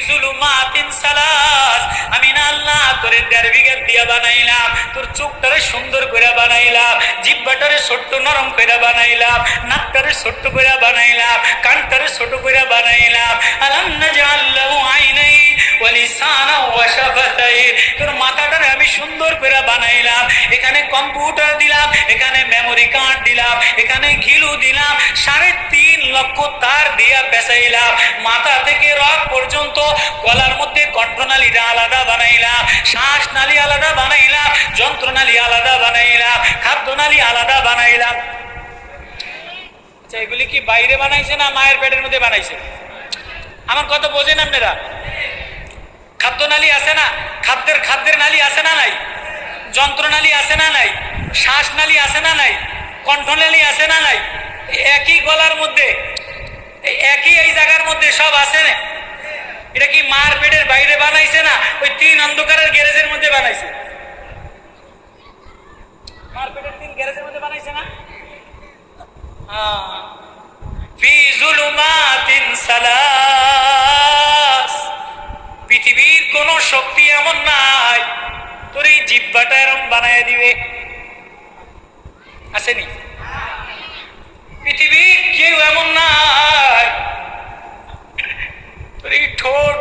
যুলুমাতিন সালাস, আমি না আল্লাহ তোরে 1.5 বিঘা দিয়া বানাইলাম, তোর চোখটারে সুন্দর করে বানাইলাম, জিহ্বাটারে ছোট্ট নরম করে বানাইলাম, নাকটারে ছোট্ট করে বানাইলাম, কানটারে ছোট করে বানাইলাম। আলাম নাজআল লাহু আইনাইন ওয়া লিসানান ওয়া শাফাতাইন, তোর মাথাটারে আমি সুন্দর করে বানাইলাম, এখানে কম্পিউটার দিলাম, এখানে মেমোরি কার্ড দিলাম, এখানে ঘিলু দিলাম, 3.5 লক্ষ তার দিয়া পেঁচাইলাম, মাথা থেকে রক পর্যন্ত, গলার মধ্যে কণ্ঠনালীটা আলাদা বানাইলাম, শ্বাসনালী আলাদা বানাইলাম, যন্ত্রনালী আলাদা বানাইলাম, খাদ্যনালী আলাদা বানাইলাম। আচ্ছা, এগুলি কি বাইরে বানাইছে না মায়ের পেটের মধ্যে বানাইছে? আমার কথা বোঝেন আপনারা? খাদ্যনালী আছে না, খাদ্যের নালী আছে না নাই, যন্ত্রনালী আছে না নাই, শ্বাসনালী আছে না নাই, কণ্ঠনালী আছে না নাই, একই গলার মধ্যে, একই এই জায়গার মধ্যে সব আছে না? এটা কি মার পেটের বাইরে বানাইছে না ওই 3 অন্ধকারের গ্যারেজের মধ্যে বানাইছে? মার পেটের 3 গ্যারেজের মধ্যে বানাইছে না? ফি যুলুমাতিন সালাস, পৃথিবীর কোন শক্তি এমন নাই তোর এই জিহ্বাটা এরকম বানায় দিবে, আসেনি? পৃথিবীর কেউ এমন নাই তোর এই ঠোঁট